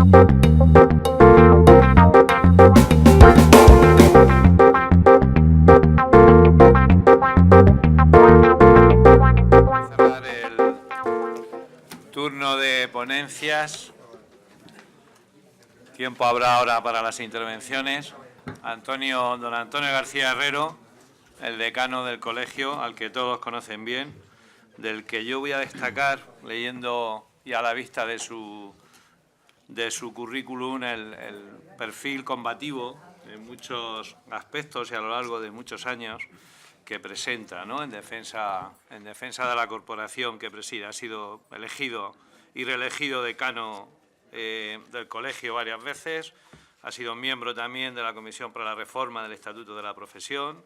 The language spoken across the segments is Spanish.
Cerrar el turno de ponencias. Tiempo habrá ahora para las intervenciones. Don Antonio García Herrero, el decano del colegio, al que todos conocen bien, del que yo voy a destacar, leyendo y a la vista de su currículum, el perfil combativo en muchos aspectos y a lo largo de muchos años que presenta, ¿no?, en defensa de la corporación que preside. Ha sido elegido y reelegido decano del colegio varias veces. Ha sido miembro también de la Comisión para la Reforma del Estatuto de la Profesión.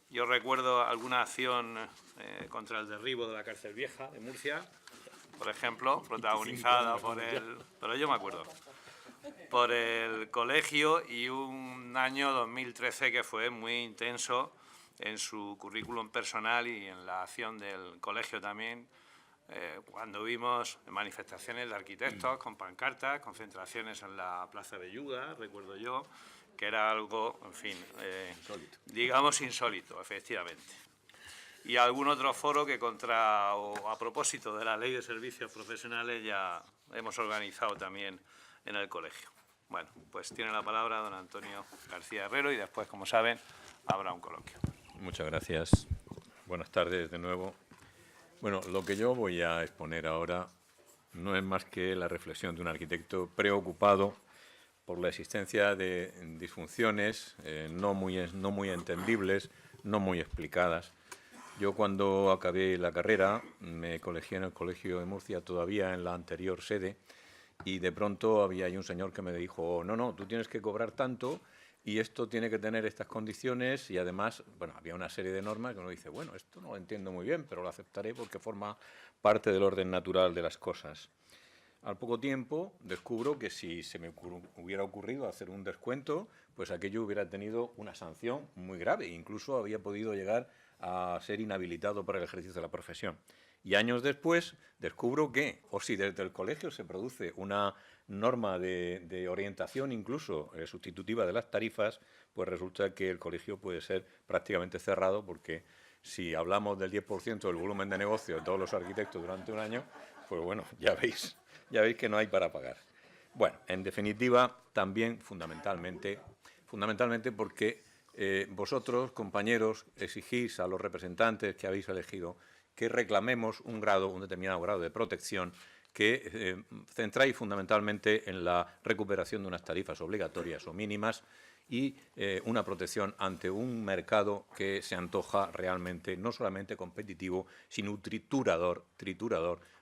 Yo recuerdo alguna acción contra el derribo de la cárcel vieja de Murcia, por ejemplo, protagonizada por el... Pero yo me acuerdo. Por el colegio, y un año 2013 que fue muy intenso en su currículum personal y en la acción del colegio también, cuando vimos manifestaciones de arquitectos con pancartas, concentraciones en la Plaza de Yuga, recuerdo yo, que era algo, en fin, digamos insólito, efectivamente. Y algún otro foro que o a propósito de la Ley de Servicios Profesionales ya hemos organizado también en el colegio. Bueno, pues tiene la palabra don Antonio García Herrero y después, como saben, habrá un coloquio. Muchas gracias. Buenas tardes de nuevo. Bueno, lo que yo voy a exponer ahora no es más que la reflexión de un arquitecto preocupado por la existencia de disfunciones no muy entendibles, no muy explicadas. Yo, cuando acabé la carrera, me colegié en el Colegio de Murcia, todavía en la anterior sede, y de pronto había ahí un señor que me dijo: no, tú tienes que cobrar tanto y esto tiene que tener estas condiciones, y además, bueno, había una serie de normas que uno dice, bueno, esto no lo entiendo muy bien, pero lo aceptaré porque forma parte del orden natural de las cosas. Al poco tiempo descubro que si se me hubiera ocurrido hacer un descuento, pues aquello hubiera tenido una sanción muy grave, incluso había podido llegar a ser inhabilitado para el ejercicio de la profesión. Y años después descubro que, o si desde el colegio se produce una norma de orientación incluso sustitutiva de las tarifas, pues resulta que el colegio puede ser prácticamente cerrado, porque si hablamos del 10% del volumen de negocio de todos los arquitectos durante un año, pues bueno, ya veis que no hay para pagar. Bueno, en definitiva, también fundamentalmente porque vosotros, compañeros, exigís a los representantes que habéis elegido que reclamemos un determinado grado de protección, que centráis fundamentalmente en la recuperación de unas tarifas obligatorias o mínimas y una protección ante un mercado que se antoja realmente no solamente competitivo, sino triturador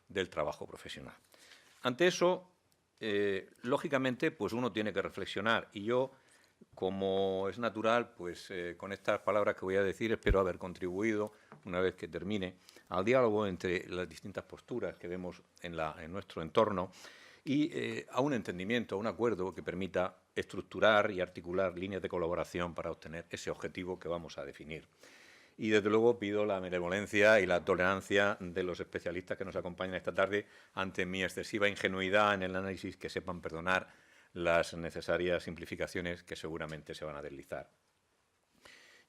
del trabajo profesional. Ante eso, lógicamente, pues uno tiene que reflexionar, y yo, como es natural, pues con estas palabras que voy a decir espero haber contribuido, una vez que termine, al diálogo entre las distintas posturas que vemos en nuestro entorno y a un entendimiento, a un acuerdo que permita estructurar y articular líneas de colaboración para obtener ese objetivo que vamos a definir. Y, desde luego, pido la benevolencia y la tolerancia de los especialistas que nos acompañan esta tarde ante mi excesiva ingenuidad en el análisis, que sepan perdonar las necesarias simplificaciones que seguramente se van a deslizar.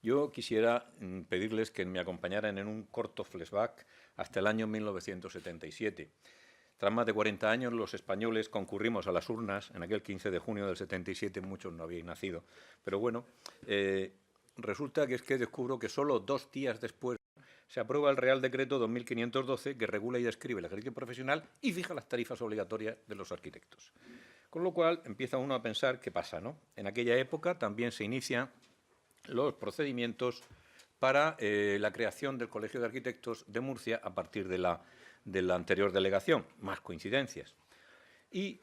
Yo quisiera pedirles que me acompañaran en un corto flashback hasta el año 1977. Tras más de 40 años, los españoles concurrimos a las urnas en aquel 15 de junio del 77, muchos no habían nacido, pero bueno, resulta que descubro que solo 2 días después se aprueba el Real Decreto 2512, que regula y describe el ejercicio profesional y fija las tarifas obligatorias de los arquitectos. Con lo cual empieza uno a pensar qué pasa, ¿no? En aquella época también se inician los procedimientos para la creación del Colegio de Arquitectos de Murcia a partir de la anterior delegación, más coincidencias. Y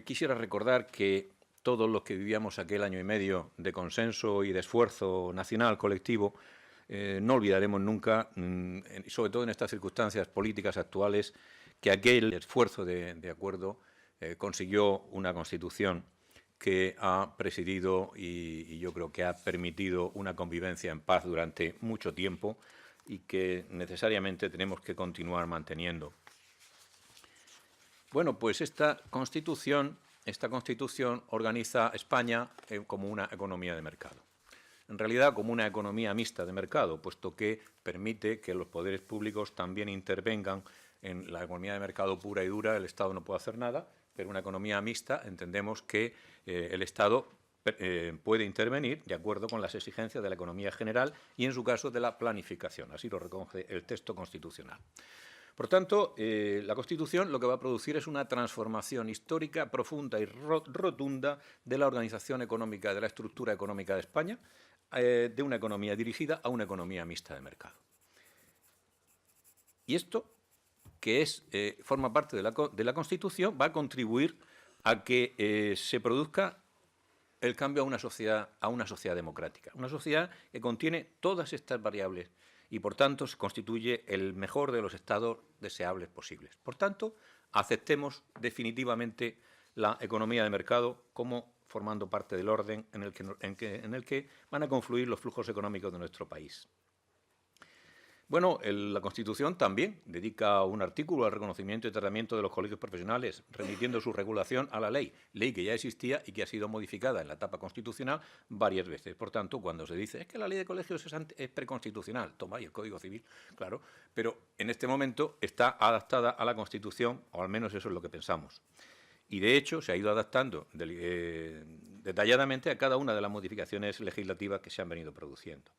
quisiera recordar que todos los que vivíamos aquel año y medio de consenso y de esfuerzo nacional colectivo, no olvidaremos nunca, sobre todo en estas circunstancias políticas actuales, que aquel esfuerzo de acuerdo consiguió una Constitución que ha presidido y yo creo que ha permitido una convivencia en paz durante mucho tiempo y que necesariamente tenemos que continuar manteniendo. Bueno, pues esta Constitución organiza España como una economía de mercado. En realidad, como una economía mixta de mercado, puesto que permite que los poderes públicos también intervengan en la economía de mercado pura y dura. El Estado no puede hacer nada, pero una economía mixta entendemos que el Estado puede intervenir de acuerdo con las exigencias de la economía general y, en su caso, de la planificación. Así lo recoge el texto constitucional. Por tanto, la Constitución lo que va a producir es una transformación histórica profunda y rotunda de la organización económica, de la estructura económica de España, de una economía dirigida a una economía mixta de mercado. Y esto, que forma parte de la Constitución, va a contribuir a que se produzca el cambio a una sociedad democrática, una sociedad que contiene todas estas variables y, por tanto, se constituye el mejor de los estados deseables posibles. Por tanto, aceptemos definitivamente la economía de mercado como formando parte del orden en el que van a confluir los flujos económicos de nuestro país. Bueno, la Constitución también dedica un artículo al reconocimiento y tratamiento de los colegios profesionales, remitiendo su regulación a la ley que ya existía y que ha sido modificada en la etapa constitucional varias veces. Por tanto, cuando se dice es que la ley de colegios es preconstitucional, toma, y el Código Civil, claro, pero en este momento está adaptada a la Constitución, o al menos eso es lo que pensamos. Y, de hecho, se ha ido adaptando detalladamente a cada una de las modificaciones legislativas que se han venido produciendo.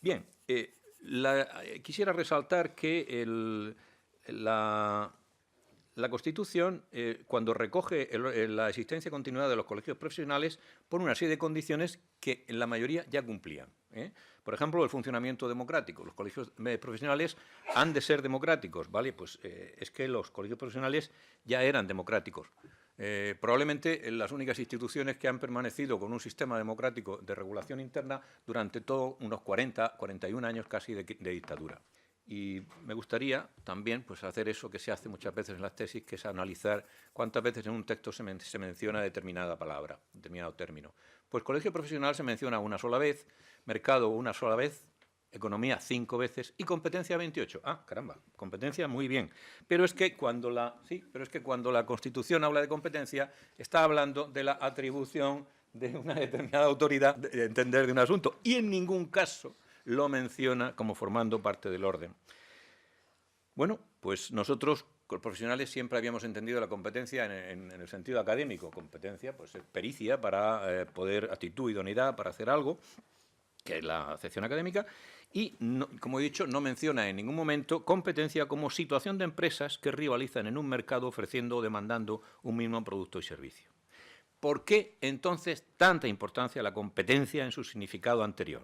Bien, quisiera resaltar que la Constitución, cuando recoge la existencia continuada de los colegios profesionales, pone una serie de condiciones que en la mayoría ya cumplían. Por ejemplo, el funcionamiento democrático. Los colegios profesionales han de ser democráticos, ¿vale? Pues es que los colegios profesionales ya eran democráticos. Probablemente las únicas instituciones que han permanecido con un sistema democrático de regulación interna durante todos unos 41 años casi de dictadura. Y me gustaría también pues, hacer eso que se hace muchas veces en las tesis, que es analizar cuántas veces en un texto se menciona determinada palabra, determinado término. Pues colegio profesional se menciona una sola vez, mercado una sola vez, economía 5 veces y competencia 28. Ah, caramba, competencia muy bien. Pero es que cuando la Constitución habla de competencia, está hablando de la atribución de una determinada autoridad de entender de un asunto y en ningún caso lo menciona como formando parte del orden. Bueno, pues nosotros, los profesionales, siempre habíamos entendido la competencia en el sentido académico. Competencia, pues pericia para poder, actitud, idoneidad para hacer algo, que es la acepción académica, y, no, como he dicho, no menciona en ningún momento competencia como situación de empresas que rivalizan en un mercado ofreciendo o demandando un mismo producto y servicio. ¿Por qué, entonces, tanta importancia a la competencia en su significado anterior?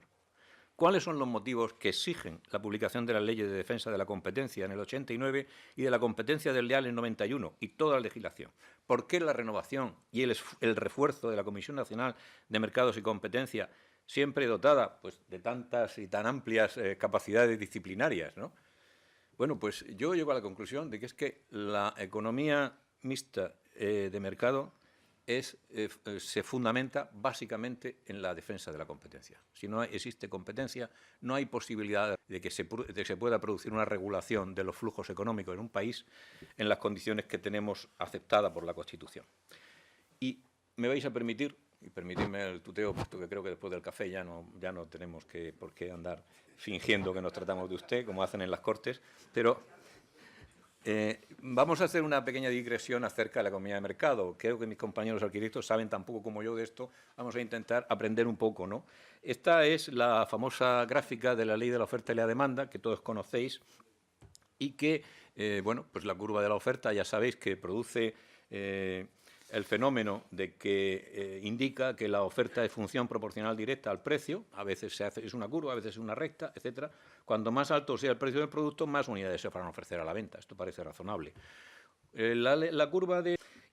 ¿Cuáles son los motivos que exigen la publicación de las leyes de defensa de la competencia en el 89 y de la competencia desleal en el 91 y toda la legislación? ¿Por qué la renovación y el refuerzo de la Comisión Nacional de Mercados y Competencia, siempre dotada pues, de tantas y tan amplias capacidades disciplinarias, ¿no? Bueno, pues yo llego a la conclusión de que es que la economía mixta de mercado se fundamenta básicamente en la defensa de la competencia. Si no existe competencia, no hay posibilidad de que se pueda producir una regulación de los flujos económicos en un país en las condiciones que tenemos aceptadas por la Constitución. Y me vais a permitir, y permitidme el tuteo, puesto que creo que después del café ya no tenemos por qué andar fingiendo que nos tratamos de usted, como hacen en las Cortes, pero vamos a hacer una pequeña digresión acerca de la economía de mercado. Creo que mis compañeros arquitectos saben tan poco como yo de esto. Vamos a intentar aprender un poco, ¿no? Esta es la famosa gráfica de la ley de la oferta y la demanda, que todos conocéis, y que, bueno, pues la curva de la oferta ya sabéis que produce el fenómeno de que indica que la oferta es función proporcional directa al precio. A veces es una curva, a veces es una recta, etcétera. Cuanto más alto sea el precio del producto, más unidades se van a ofrecer a la venta. Esto parece razonable. La curva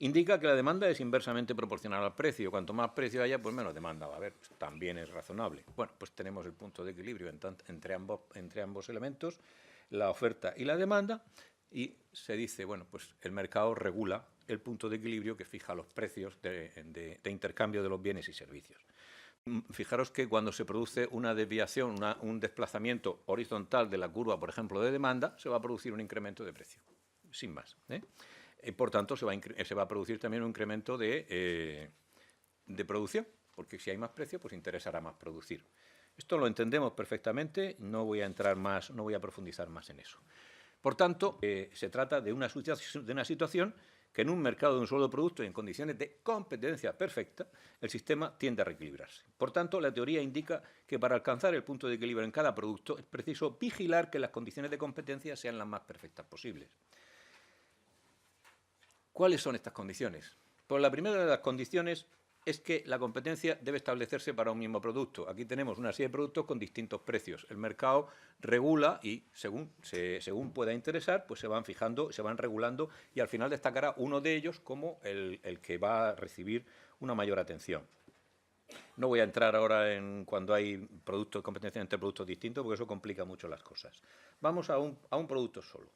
indica que la demanda es inversamente proporcional al precio. Cuanto más precio haya, pues menos demanda va a haber. Pues también es razonable. Bueno, pues tenemos el punto de equilibrio entre ambos elementos, la oferta y la demanda, y se dice, bueno, pues el mercado regula el punto de equilibrio que fija los precios de intercambio de los bienes y servicios. Fijaros que cuando se produce una desviación, un desplazamiento horizontal de la curva, por ejemplo, de demanda, se va a producir un incremento de precio, sin más. por tanto, se va a producir también un incremento de producción, porque si hay más precio, pues interesará más producir. Esto lo entendemos perfectamente, no voy a entrar más, no voy a profundizar más en eso. Por tanto, se trata de una situación que en un mercado de un solo producto y en condiciones de competencia perfecta, el sistema tiende a reequilibrarse. Por tanto, la teoría indica que para alcanzar el punto de equilibrio en cada producto es preciso vigilar que las condiciones de competencia sean las más perfectas posibles. ¿Cuáles son estas condiciones? Pues la primera de las condiciones es que la competencia debe establecerse para un mismo producto. Aquí tenemos una serie de productos con distintos precios. El mercado regula y, según pueda interesar, pues se van fijando, se van regulando y al final destacará uno de ellos como el que va a recibir una mayor atención. No voy a entrar ahora en cuando hay productos de competencia entre productos distintos, porque eso complica mucho las cosas. Vamos a un producto solo.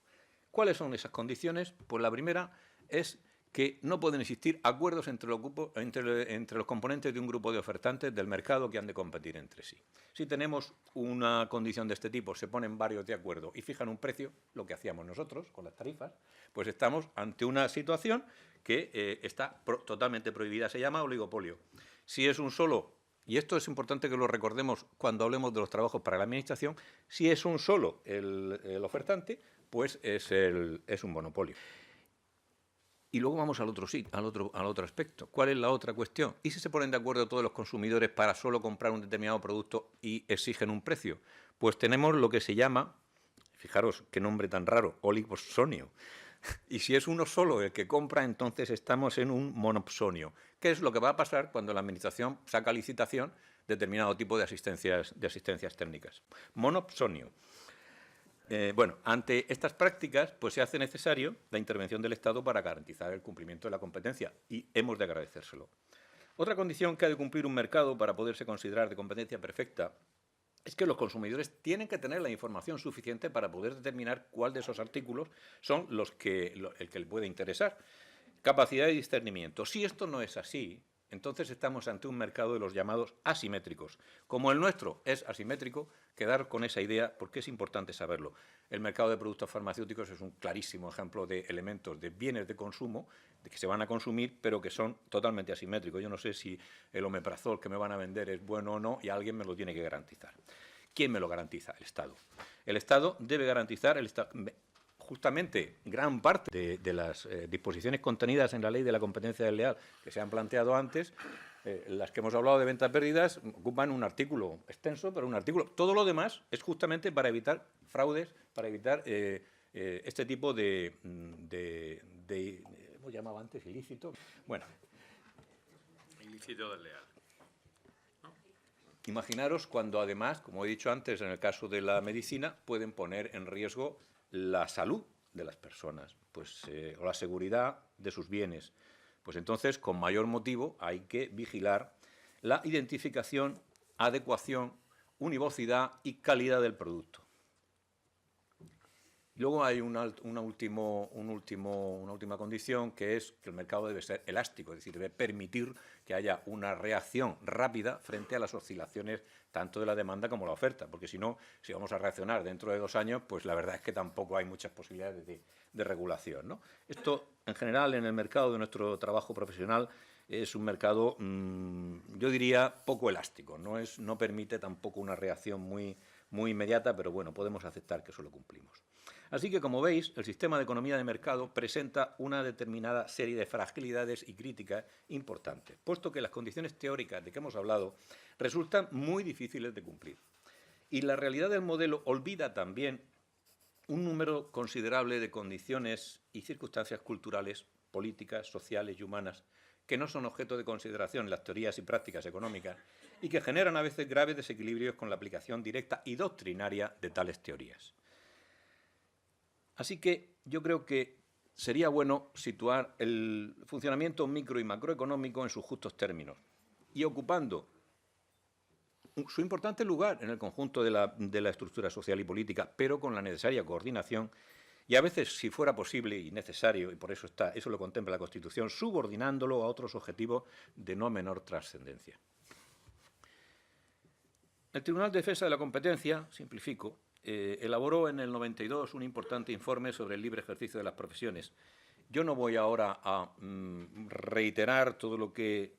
¿Cuáles son esas condiciones? Pues la primera es que no pueden existir acuerdos entre los componentes de un grupo de ofertantes del mercado que han de competir entre sí. Si tenemos una condición de este tipo, se ponen varios de acuerdo y fijan un precio, lo que hacíamos nosotros con las tarifas, pues estamos ante una situación que está totalmente prohibida, se llama oligopolio. Si es un solo, y esto es importante que lo recordemos cuando hablemos de los trabajos para la administración, si es un solo el ofertante, pues es un monopolio. Y luego vamos al otro aspecto. ¿Cuál es la otra cuestión? ¿Y si se ponen de acuerdo todos los consumidores para solo comprar un determinado producto y exigen un precio? Pues tenemos lo que se llama, fijaros qué nombre tan raro, oligopsonio. Y si es uno solo el que compra, entonces estamos en un monopsonio. ¿Qué es lo que va a pasar cuando la Administración saca a licitación determinado tipo de asistencias técnicas? Monopsonio. Bueno, ante estas prácticas, pues se hace necesario la intervención del Estado para garantizar el cumplimiento de la competencia y hemos de agradecérselo. Otra condición que ha de cumplir un mercado para poderse considerar de competencia perfecta es que los consumidores tienen que tener la información suficiente para poder determinar cuál de esos artículos son el que le puede interesar. Capacidad de discernimiento. Si esto no es así, entonces estamos ante un mercado de los llamados asimétricos. Como el nuestro es asimétrico, quedar con esa idea porque es importante saberlo. El mercado de productos farmacéuticos es un clarísimo ejemplo de elementos de bienes de consumo que se van a consumir, pero que son totalmente asimétricos. Yo no sé si el omeprazol que me van a vender es bueno o no y alguien me lo tiene que garantizar. ¿Quién me lo garantiza? El Estado. El Estado debe garantizar justamente gran parte de las disposiciones contenidas en la Ley de la Competencia Desleal que se han planteado antes, las que hemos hablado de ventas pérdidas, ocupan un artículo extenso, pero un artículo. Todo lo demás es justamente para evitar fraudes, para evitar este tipo ¿cómo llamaba antes? Ilícito. Bueno. Ilícito desleal. Imaginaros cuando además, como he dicho antes, en el caso de la medicina, pueden poner en riesgo la salud de las personas, pues, o la seguridad de sus bienes. Pues entonces, con mayor motivo, hay que vigilar la identificación, adecuación, univocidad y calidad del producto. Luego hay una última condición, que es que el mercado debe ser elástico, es decir, debe permitir que haya una reacción rápida frente a las oscilaciones tanto de la demanda como la oferta, porque si no, si vamos a reaccionar dentro de 2 años, pues la verdad es que tampoco hay muchas posibilidades de regulación, ¿no? Esto, en general, en el mercado de nuestro trabajo profesional, es un mercado, yo diría, poco elástico, no permite tampoco una reacción muy inmediata, pero bueno, podemos aceptar que eso lo cumplimos. Así que, como veis, el sistema de economía de mercado presenta una determinada serie de fragilidades y críticas importantes, puesto que las condiciones teóricas de que hemos hablado resultan muy difíciles de cumplir. Y la realidad del modelo olvida también un número considerable de condiciones y circunstancias culturales, políticas, sociales y humanas que no son objeto de consideración en las teorías y prácticas económicas y que generan a veces graves desequilibrios con la aplicación directa y doctrinaria de tales teorías. Así que yo creo que sería bueno situar el funcionamiento micro y macroeconómico en sus justos términos y ocupando su importante lugar en el conjunto de la estructura social y política, pero con la necesaria coordinación y a veces, si fuera posible y necesario, y por eso eso lo contempla la Constitución, subordinándolo a otros objetivos de no menor trascendencia. El Tribunal de Defensa de la Competencia, simplifico, elaboró en el 92 un importante informe sobre el libre ejercicio de las profesiones Yo no voy ahora a reiterar todo lo que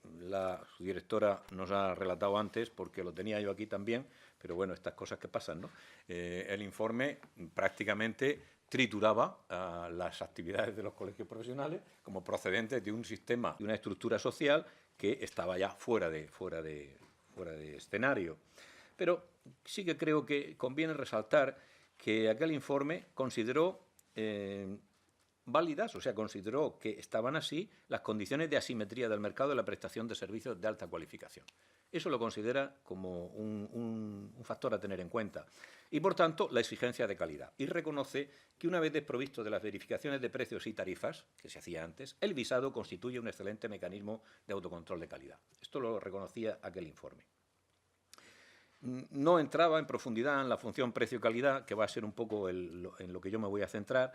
su directora nos ha relatado antes, porque lo tenía yo aquí también, pero bueno, estas cosas que pasan, ¿no? El informe prácticamente trituraba las actividades de los colegios profesionales como procedentes de un sistema, de una estructura social que estaba ya fuera de escenario. Pero sí que creo que conviene resaltar que aquel informe consideró válidas, o sea, consideró que estaban así las condiciones de asimetría del mercado de la prestación de servicios de alta cualificación. Eso lo considera como un factor a tener en cuenta. Y, por tanto, la exigencia de calidad. Y reconoce que, una vez desprovisto de las verificaciones de precios y tarifas, que se hacía antes, el visado constituye un excelente mecanismo de autocontrol de calidad. Esto lo reconocía aquel informe. No entraba en profundidad en la función precio-calidad, que va a ser un poco en lo que yo me voy a centrar.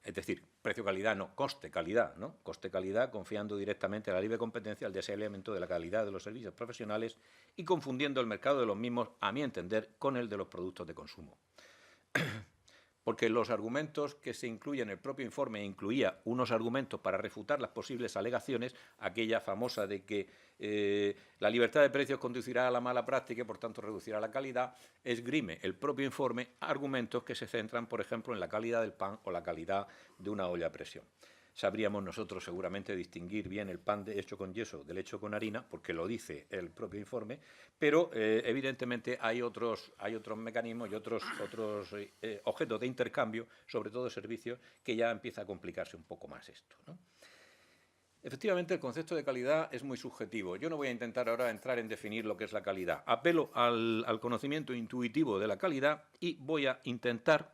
Es decir, precio-calidad no, coste-calidad, ¿no? Coste-calidad confiando directamente a la libre competencia al elemento de la calidad de los servicios profesionales y confundiendo el mercado de los mismos, a mi entender, con el de los productos de consumo. Porque los argumentos que se incluyen en el propio informe incluía unos argumentos para refutar las posibles alegaciones, aquella famosa de que la libertad de precios conducirá a la mala práctica y, por tanto, reducirá la calidad, esgrime el propio informe argumentos que se centran, por ejemplo, en la calidad del pan o la calidad de una olla a presión. Sabríamos nosotros seguramente distinguir bien el pan hecho con yeso del hecho con harina, porque lo dice el propio informe, pero evidentemente hay otros mecanismos y otros objetos de intercambio, sobre todo servicios, que ya empieza a complicarse un poco más esto, ¿no? Efectivamente, el concepto de calidad es muy subjetivo. Yo no voy a intentar ahora entrar en definir lo que es la calidad. Apelo al conocimiento intuitivo de la calidad y voy a intentar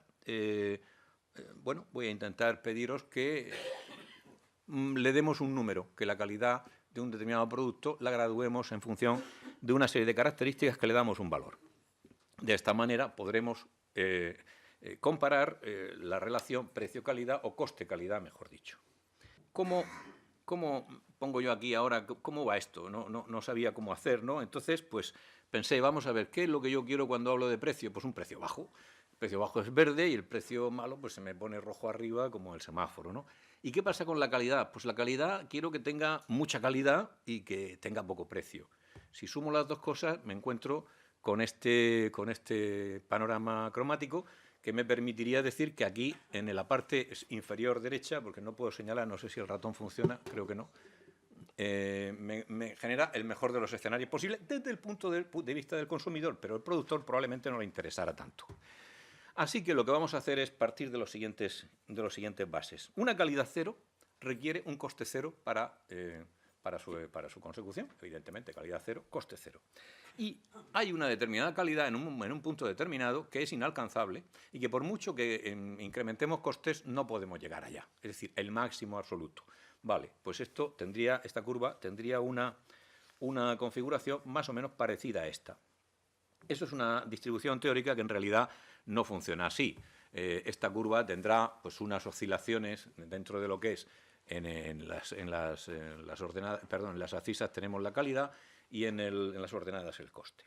pediros que le demos un número, que la calidad de un determinado producto la graduemos en función de una serie de características que le damos un valor. De esta manera podremos comparar la relación precio-calidad o coste-calidad, mejor dicho. ¿Cómo pongo yo aquí ahora? ¿Cómo va esto? No sabía cómo hacer, ¿no? Entonces, pues pensé, vamos a ver, ¿qué es lo que yo quiero cuando hablo de precio? Pues un precio bajo. El precio bajo es verde y el precio malo pues se me pone rojo arriba como el semáforo, ¿no? ¿Y qué pasa con la calidad? Pues la calidad quiero que tenga mucha calidad y que tenga poco precio. Si sumo las dos cosas me encuentro con este panorama cromático que me permitiría decir que aquí, en la parte inferior derecha, porque no puedo señalar, no sé si el ratón funciona, creo que no, me genera el mejor de los escenarios posibles desde el punto de vista del consumidor, pero el productor probablemente no le interesara tanto. Así que lo que vamos a hacer es partir de los siguientes bases. Una calidad cero requiere un coste cero para su consecución. Evidentemente, calidad cero, coste cero. Y hay una determinada calidad en un punto determinado que es inalcanzable y que por mucho que incrementemos costes no podemos llegar allá. Es decir, el máximo absoluto. Vale, pues esta curva tendría una configuración más o menos parecida a esta. Eso es una distribución teórica que en realidad no funciona así. Esta curva tendrá pues unas oscilaciones dentro de lo que es en las abscisas tenemos la calidad y en las ordenadas el coste.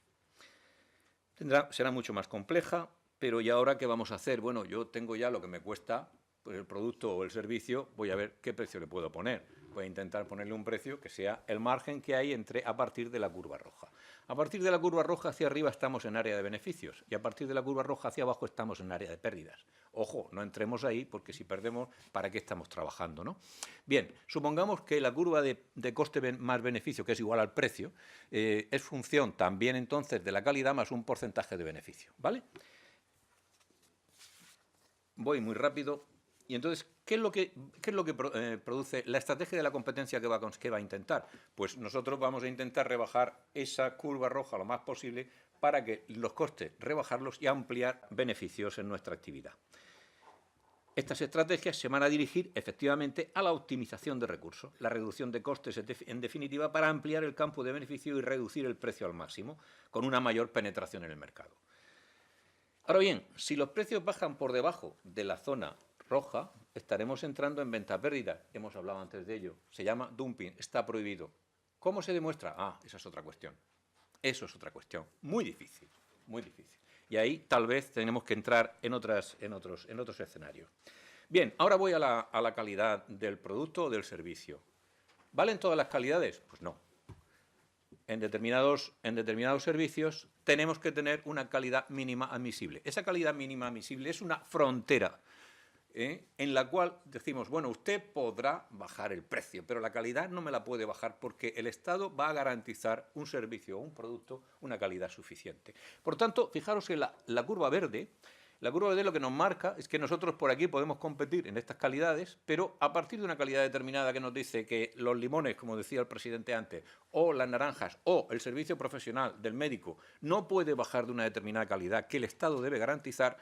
Será mucho más compleja, pero ¿y ahora qué vamos a hacer? Bueno, yo tengo ya lo que me cuesta pues, el producto o el servicio, voy a ver qué precio le puedo poner. Voy a intentar ponerle un precio que sea el margen que hay a partir de la curva roja. A partir de la curva roja hacia arriba estamos en área de beneficios y a partir de la curva roja hacia abajo estamos en área de pérdidas. Ojo, no entremos ahí porque si perdemos, ¿para qué estamos trabajando, no? Bien, supongamos que la curva de coste más beneficio, que es igual al precio, es función también entonces de la calidad más un porcentaje de beneficio, ¿vale? Voy muy rápido. Y entonces, ¿qué es lo que produce la estrategia de la competencia que va a intentar? Pues nosotros vamos a intentar rebajar esa curva roja lo más posible para que los costes rebajarlos y ampliar beneficios en nuestra actividad. Estas estrategias se van a dirigir efectivamente a la optimización de recursos, la reducción de costes en definitiva para ampliar el campo de beneficio y reducir el precio al máximo con una mayor penetración en el mercado. Ahora bien, si los precios bajan por debajo de la zona roja, estaremos entrando en venta pérdida. Hemos hablado antes de ello. Se llama dumping, está prohibido. ¿Cómo se demuestra? Ah, esa es otra cuestión. Eso es otra cuestión. Muy difícil, muy difícil. Y ahí tal vez tenemos que entrar en otros escenarios. Bien, ahora voy a la calidad del producto o del servicio. ¿Valen todas las calidades? Pues no. En determinados servicios tenemos que tener una calidad mínima admisible. Esa calidad mínima admisible es una frontera en la cual decimos, bueno, usted podrá bajar el precio, pero la calidad no me la puede bajar porque el Estado va a garantizar un servicio o un producto, una calidad suficiente. Por tanto, fijaros que la curva verde lo que nos marca es que nosotros por aquí podemos competir en estas calidades, pero a partir de una calidad determinada que nos dice que los limones, como decía el presidente antes, o las naranjas, o el servicio profesional del médico no puede bajar de una determinada calidad que el Estado debe garantizar,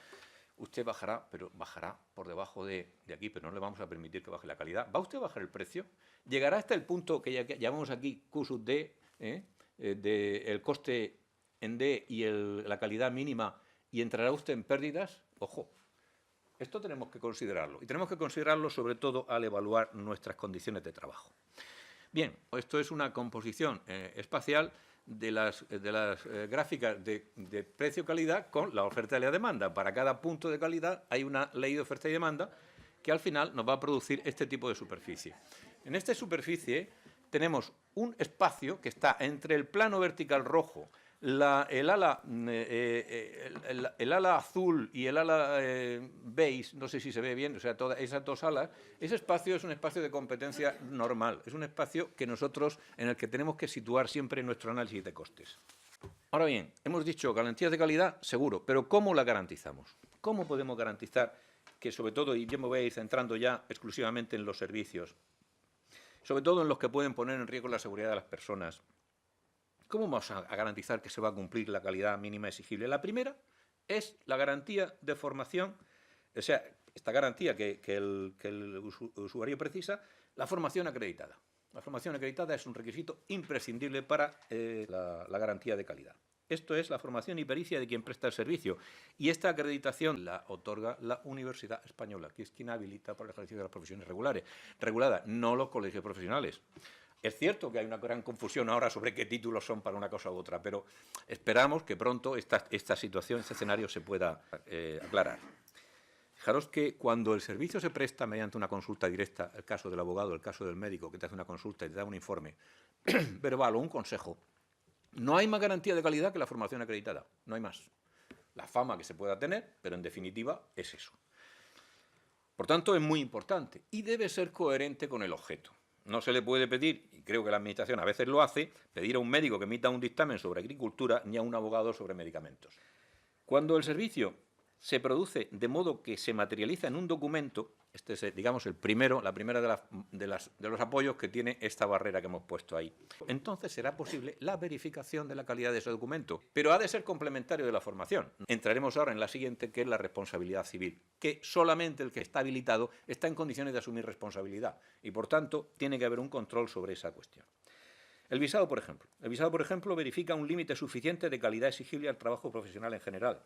usted bajará, pero bajará por debajo de aquí, pero no le vamos a permitir que baje la calidad. ¿Va usted a bajar el precio? ¿Llegará hasta el punto que llamamos aquí Q sub D, el coste en D y la calidad mínima, y entrará usted en pérdidas? Ojo, esto tenemos que considerarlo, y tenemos que considerarlo sobre todo al evaluar nuestras condiciones de trabajo. Bien, esto es una composición espacial de las gráficas de precio-calidad con la oferta y la demanda. Para cada punto de calidad hay una ley de oferta y demanda que al final nos va a producir este tipo de superficie. En esta superficie tenemos un espacio que está entre el plano vertical rojo, el ala azul y el ala beige, no sé si se ve bien, o sea, todas esas dos alas, ese espacio es un espacio de competencia normal, es un espacio en el que tenemos que situar siempre nuestro análisis de costes. Ahora bien, hemos dicho garantías de calidad, seguro, pero ¿cómo la garantizamos? ¿Cómo podemos garantizar que, sobre todo, y yo me voy a ir centrando ya exclusivamente en los servicios, sobre todo en los que pueden poner en riesgo la seguridad de las personas, ¿cómo vamos a garantizar que se va a cumplir la calidad mínima exigible? La primera es la garantía de formación, o sea, esta garantía que el usuario precisa, la formación acreditada. La formación acreditada es un requisito imprescindible para la garantía de calidad. Esto es la formación y pericia de quien presta el servicio. Y esta acreditación la otorga la Universidad Española, que es quien habilita para el ejercicio de las profesiones reguladas, no los colegios profesionales. Es cierto que hay una gran confusión ahora sobre qué títulos son para una cosa u otra, pero esperamos que pronto esta situación, este escenario se pueda aclarar. Fijaros que cuando el servicio se presta mediante una consulta directa, el caso del abogado, el caso del médico, que te hace una consulta y te da un informe verbal o un consejo, no hay más garantía de calidad que la formación acreditada, no hay más. La fama que se pueda tener, pero en definitiva es eso. Por tanto, es muy importante y debe ser coherente con el objeto. No se le puede pedir, y creo que la Administración a veces lo hace, pedir a un médico que emita un dictamen sobre agricultura ni a un abogado sobre medicamentos. Cuando el servicio se produce de modo que se materializa en un documento, este es, digamos, la primera de los apoyos que tiene esta barrera que hemos puesto ahí. Entonces será posible la verificación de la calidad de ese documento, pero ha de ser complementario de la formación. Entraremos ahora en la siguiente, que es la responsabilidad civil, que solamente el que está habilitado está en condiciones de asumir responsabilidad y, por tanto, tiene que haber un control sobre esa cuestión. El visado, por ejemplo, verifica un límite suficiente de calidad exigible al trabajo profesional en general.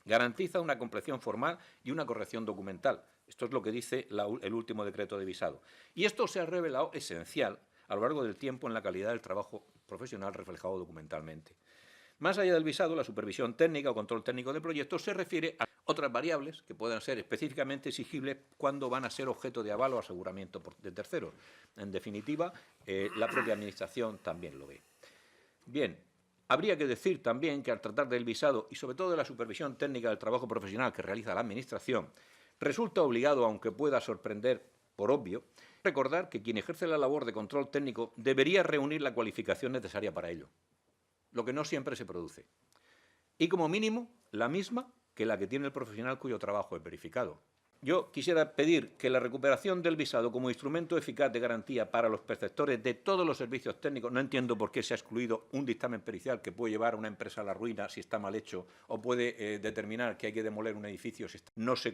Garantiza una compleción formal y una corrección documental. Esto es lo que dice el último decreto de visado. Y esto se ha revelado esencial a lo largo del tiempo en la calidad del trabajo profesional reflejado documentalmente. Más allá del visado, la supervisión técnica o control técnico de proyectos se refiere a otras variables que puedan ser específicamente exigibles cuando van a ser objeto de aval o aseguramiento de terceros. En definitiva, la propia Administración también lo ve. Bien. Habría que decir también que al tratar del visado y sobre todo de la supervisión técnica del trabajo profesional que realiza la Administración, resulta obligado, aunque pueda sorprender por obvio, recordar que quien ejerce la labor de control técnico debería reunir la cualificación necesaria para ello, lo que no siempre se produce. Y como mínimo, la misma que la que tiene el profesional cuyo trabajo es verificado. Yo quisiera pedir que la recuperación del visado como instrumento eficaz de garantía para los perceptores de todos los servicios técnicos, no entiendo por qué se ha excluido un dictamen pericial que puede llevar a una empresa a la ruina si está mal hecho o puede determinar que hay que demoler un edificio si no se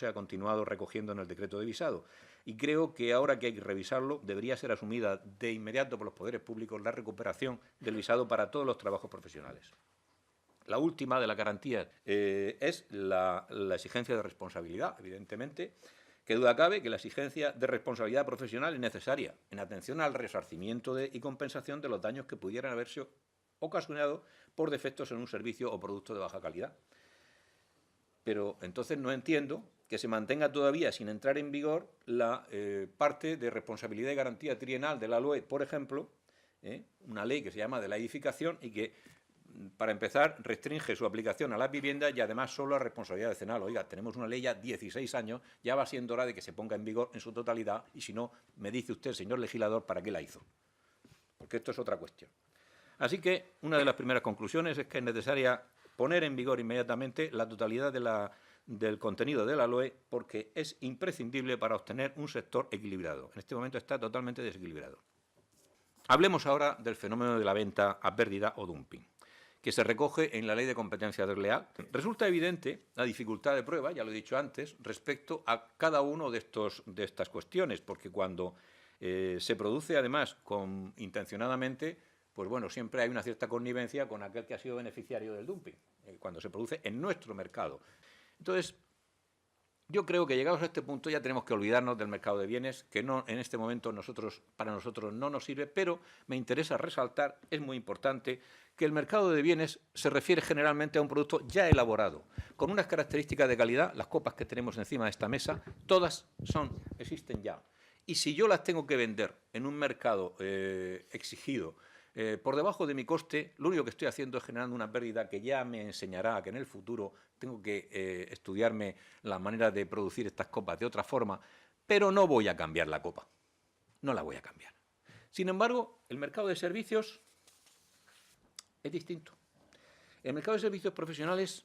ha continuado recogiendo en el decreto de visado. Y creo que ahora que hay que revisarlo, debería ser asumida de inmediato por los poderes públicos la recuperación del visado para todos los trabajos profesionales. La última de las garantías es la exigencia de responsabilidad, evidentemente. Qué duda cabe que la exigencia de responsabilidad profesional es necesaria en atención al resarcimiento y compensación de los daños que pudieran haberse ocasionado por defectos en un servicio o producto de baja calidad. Pero entonces no entiendo que se mantenga todavía sin entrar en vigor la parte de responsabilidad y garantía trienal de la LOE, por ejemplo, una ley que se llama de la edificación y que, para empezar, restringe su aplicación a las viviendas y además solo a responsabilidad decenal. Oiga, tenemos una ley ya 16 años, ya va siendo hora de que se ponga en vigor en su totalidad y si no, me dice usted, señor legislador, ¿para qué la hizo? Porque esto es otra cuestión. Así que una de las primeras conclusiones es que es necesaria poner en vigor inmediatamente la totalidad del contenido de la LOE porque es imprescindible para obtener un sector equilibrado. En este momento está totalmente desequilibrado. Hablemos ahora del fenómeno de la venta a pérdida o dumping, que se recoge en la Ley de Competencia Desleal. Resulta evidente la dificultad de prueba, ya lo he dicho antes, respecto a cada uno de estas cuestiones, porque cuando se produce además intencionadamente, pues bueno, siempre hay una cierta connivencia con aquel que ha sido beneficiario del dumping, cuando se produce en nuestro mercado. Entonces, yo creo que llegados a este punto ya tenemos que olvidarnos del mercado de bienes, que no, en este momento para nosotros no nos sirve, pero me interesa resaltar, es muy importante, que el mercado de bienes se refiere generalmente a un producto ya elaborado, con unas características de calidad. Las copas que tenemos encima de esta mesa, todas existen ya. Y si yo las tengo que vender en un mercado exigido, por debajo de mi coste, lo único que estoy haciendo es generando una pérdida que ya me enseñará que en el futuro tengo que estudiarme la manera de producir estas copas de otra forma, pero no voy a cambiar la copa, no la voy a cambiar. Sin embargo, el mercado de servicios es distinto. El mercado de servicios profesionales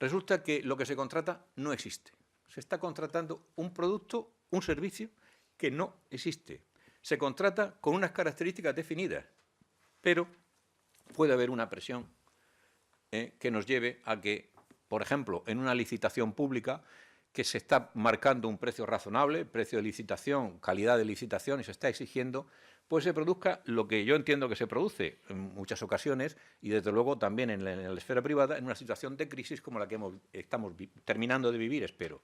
resulta que lo que se contrata no existe. Se está contratando un producto, un servicio que no existe. Se contrata con unas características definidas, pero puede haber una presión que nos lleve a que, por ejemplo, en una licitación pública que se está marcando un precio razonable, precio de licitación, calidad de licitación, y se está exigiendo, pues se produzca lo que yo entiendo que se produce en muchas ocasiones, y desde luego también en la esfera privada, en una situación de crisis como la que estamos terminando de vivir, espero.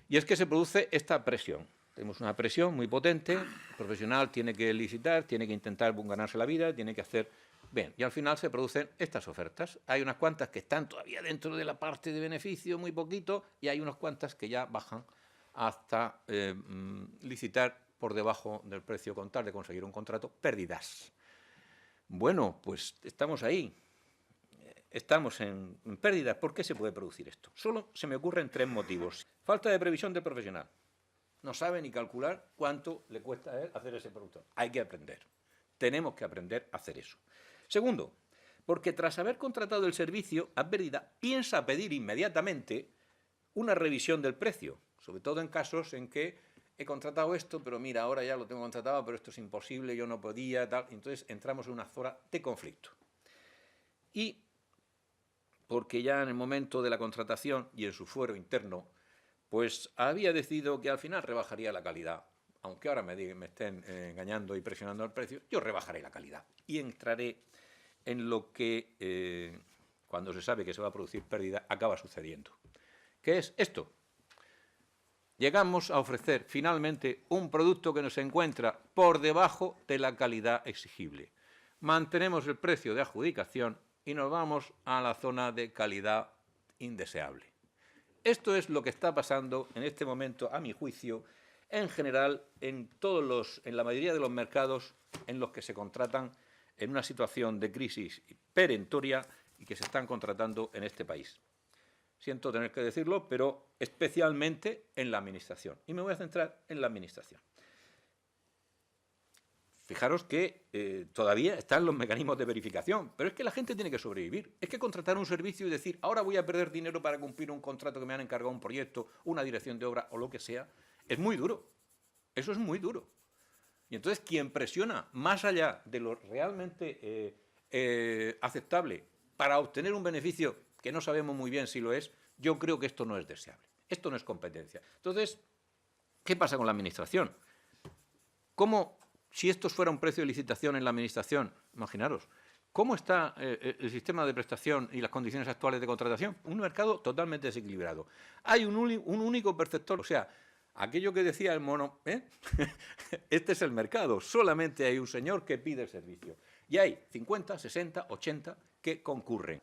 Y es que se produce esta presión. Tenemos una presión muy potente, el profesional tiene que licitar, tiene que intentar ganarse la vida, tiene que hacer... Bien, y al final se producen estas ofertas. Hay unas cuantas que están todavía dentro de la parte de beneficio, muy poquito, y hay unas cuantas que ya bajan hasta licitar por debajo del precio con tal de conseguir un contrato, pérdidas. Bueno, pues estamos ahí. Estamos en pérdidas. ¿Por qué se puede producir esto? Solo se me ocurren 3 motivos. Falta de previsión del profesional. No sabe ni calcular cuánto le cuesta a él hacer ese producto. Hay que aprender. Tenemos que aprender a hacer eso. Segundo, porque tras haber contratado el servicio a pérdida, piensa pedir inmediatamente una revisión del precio, sobre todo en casos en que he contratado esto, pero mira, ahora ya lo tengo contratado, pero esto es imposible, yo no podía, tal. Entonces entramos en una zona de conflicto. Y porque ya en el momento de la contratación y en su fuero interno, pues había decidido que al final rebajaría la calidad. Aunque ahora me estén engañando y presionando el precio, yo rebajaré la calidad y entraré en lo que, cuando se sabe que se va a producir pérdida, acaba sucediendo. ¿Qué es esto? Llegamos a ofrecer finalmente un producto que nos encuentra por debajo de la calidad exigible. Mantenemos el precio de adjudicación y nos vamos a la zona de calidad indeseable. Esto es lo que está pasando en este momento, a mi juicio, en general, en la mayoría de los mercados en los que se contratan en una situación de crisis perentoria y que se están contratando en este país. Siento tener que decirlo, pero especialmente en la Administración. Y me voy a centrar en la Administración. Fijaros que todavía están los mecanismos de verificación, pero es que la gente tiene que sobrevivir. Es que contratar un servicio y decir, ahora voy a perder dinero para cumplir un contrato que me han encargado, un proyecto, una dirección de obra o lo que sea, es muy duro. Eso es muy duro. Y entonces quien presiona más allá de lo realmente aceptable para obtener un beneficio que no sabemos muy bien si lo es, yo creo que esto no es deseable. Esto no es competencia. Entonces, ¿qué pasa con la Administración? ¿Cómo, si esto fuera un precio de licitación en la Administración, imaginaros, cómo está el sistema de prestación y las condiciones actuales de contratación? Un mercado totalmente desequilibrado. Hay un único perceptor, o sea, aquello que decía el mono, este es el mercado, solamente hay un señor que pide el servicio. Y hay 50, 60, 80 que concurren.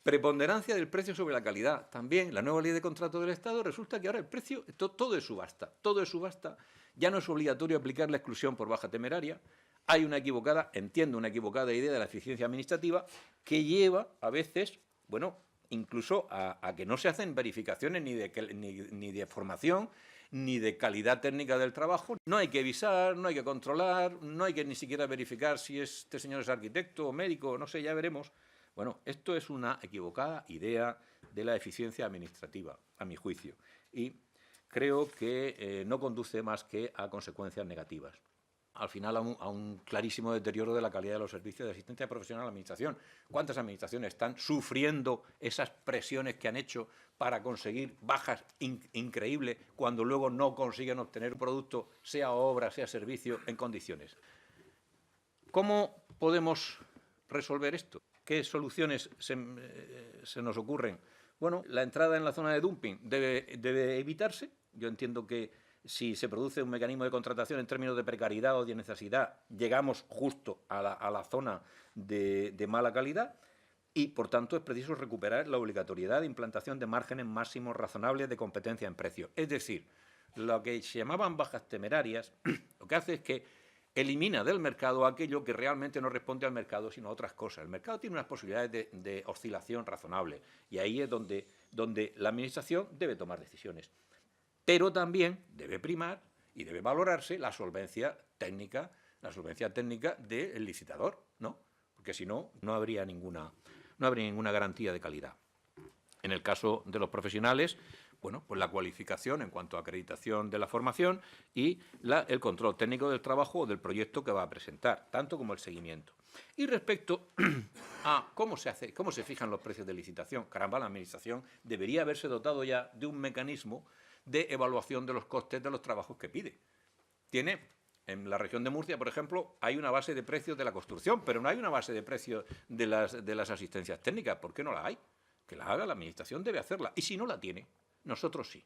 Preponderancia del precio sobre la calidad. También la nueva ley de contrato del Estado resulta que ahora el precio, todo es subasta, todo es subasta. Ya no es obligatorio aplicar la exclusión por baja temeraria. Hay una equivocada, entiendo, una equivocada idea de la eficiencia administrativa que lleva a veces, bueno, incluso a que no se hacen verificaciones ni de formación, ni de calidad técnica del trabajo. No hay que visar, no hay que controlar, no hay que ni siquiera verificar si este señor es arquitecto o médico, no sé, ya veremos. Bueno, esto es una equivocada idea de la eficiencia administrativa, a mi juicio, y creo que no conduce más que a consecuencias negativas. Al final, a un clarísimo deterioro de la calidad de los servicios de asistencia profesional a la Administración. ¿Cuántas administraciones están sufriendo esas presiones que han hecho para conseguir bajas increíbles cuando luego no consiguen obtener un producto, sea obra, sea servicio, en condiciones? ¿Cómo podemos resolver esto? ¿Qué soluciones se nos ocurren? Bueno, la entrada en la zona de dumping debe evitarse. Yo entiendo que si se produce un mecanismo de contratación en términos de precariedad o de necesidad, llegamos justo a la zona de mala calidad y, por tanto, es preciso recuperar la obligatoriedad de implantación de márgenes máximos razonables de competencia en precio. Es decir, lo que se llamaban bajas temerarias, lo que hace es que elimina del mercado aquello que realmente no responde al mercado, sino a otras cosas. El mercado tiene unas posibilidades de oscilación razonable y ahí es donde la Administración debe tomar decisiones. Pero también debe primar y debe valorarse la solvencia técnica del licitador, ¿no? Porque si no, no habría ninguna garantía de calidad. En el caso de los profesionales, bueno, pues la cualificación en cuanto a acreditación de la formación y el control técnico del trabajo o del proyecto que va a presentar, tanto como el seguimiento. Y respecto a cómo se fijan los precios de licitación, caramba, la Administración debería haberse dotado ya de un mecanismo de evaluación de los costes de los trabajos que pide. En la región de Murcia, por ejemplo, hay una base de precios de la construcción, pero no hay una base de precios de las asistencias técnicas. ¿Por qué no la hay? Que la haga la Administración, debe hacerla. Y si no la tiene, nosotros sí.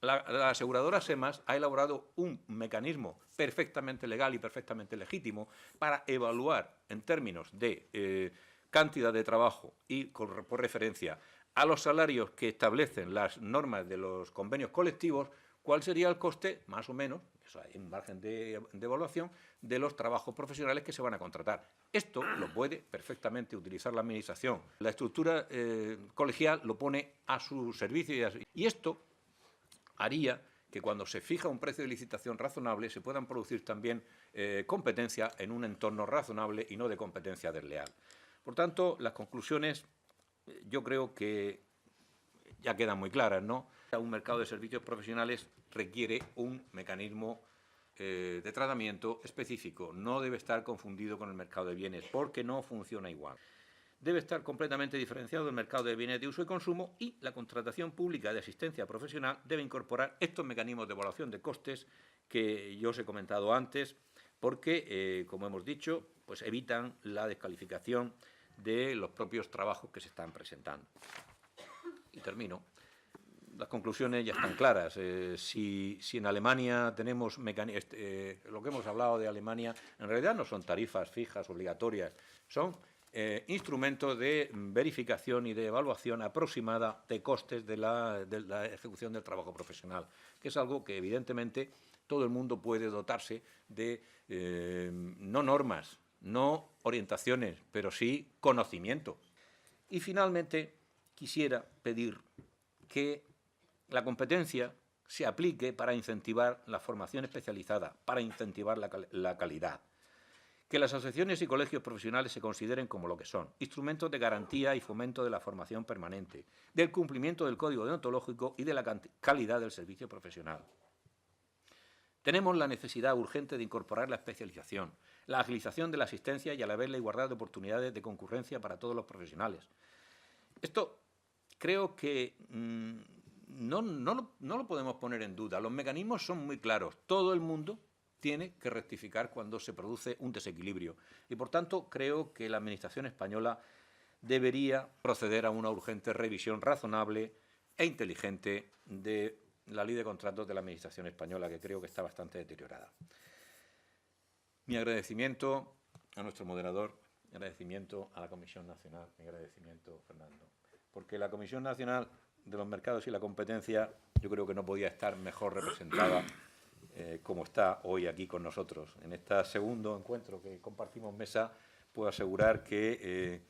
La aseguradora SEMAS ha elaborado un mecanismo perfectamente legal y perfectamente legítimo para evaluar en términos de cantidad de trabajo y por referencia a los salarios que establecen las normas de los convenios colectivos, cuál sería el coste, más o menos, eso hay un margen de evaluación, de los trabajos profesionales que se van a contratar. Esto lo puede perfectamente utilizar la Administración. La estructura colegial lo pone a su servicio y esto haría que cuando se fija un precio de licitación razonable se puedan producir también competencia en un entorno razonable y no de competencia desleal. Por tanto, las conclusiones yo creo que ya quedan muy claras, ¿no? Un mercado de servicios profesionales requiere un mecanismo de tratamiento específico. No debe estar confundido con el mercado de bienes porque no funciona igual. Debe estar completamente diferenciado del mercado de bienes de uso y consumo y la contratación pública de asistencia profesional debe incorporar estos mecanismos de evaluación de costes que yo os he comentado antes porque, como hemos dicho, pues evitan la descalificación de los propios trabajos que se están presentando. Y termino. Las conclusiones ya están claras. Si en Alemania tenemos lo que hemos hablado de Alemania, en realidad no son tarifas fijas, obligatorias, son instrumentos de verificación y de evaluación aproximada de costes de la ejecución del trabajo profesional, que es algo que evidentemente todo el mundo puede dotarse de no normas, no orientaciones, pero sí conocimiento. Y finalmente quisiera pedir que la competencia se aplique para incentivar la formación especializada, para incentivar la calidad. Que las asociaciones y colegios profesionales se consideren como lo que son, instrumentos de garantía y fomento de la formación permanente, del cumplimiento del código deontológico y de la calidad del servicio profesional. Tenemos la necesidad urgente de incorporar la especialización, la agilización de la asistencia y a la vez la igualdad de oportunidades de concurrencia para todos los profesionales. Esto creo que no lo podemos poner en duda. Los mecanismos son muy claros. Todo el mundo tiene que rectificar cuando se produce un desequilibrio. Y, por tanto, creo que la Administración española debería proceder a una urgente revisión razonable e inteligente de la ley de contratos de la Administración española, que creo que está bastante deteriorada. Mi agradecimiento a nuestro moderador mi agradecimiento a la Comisión Nacional, mi agradecimiento, Fernando, porque la Comisión Nacional de los Mercados y la Competencia yo creo que no podía estar mejor representada como está hoy aquí con nosotros. En este segundo encuentro que compartimos mesa, puedo asegurar que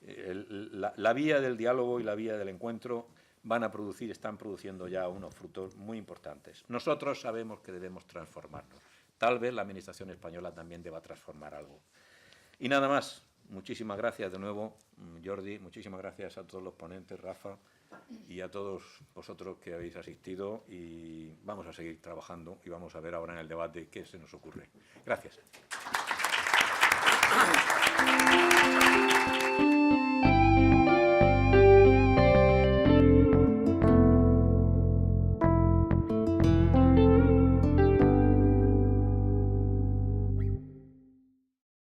la vía del diálogo y la vía del encuentro van a producir, están produciendo ya unos frutos muy importantes. Nosotros sabemos que debemos transformarnos. Tal vez la Administración española también deba transformar algo. Y nada más. Muchísimas gracias de nuevo, Jordi. Muchísimas gracias a todos los ponentes, Rafa, y a todos vosotros que habéis asistido. Y vamos a seguir trabajando y vamos a ver ahora en el debate qué se nos ocurre. Gracias.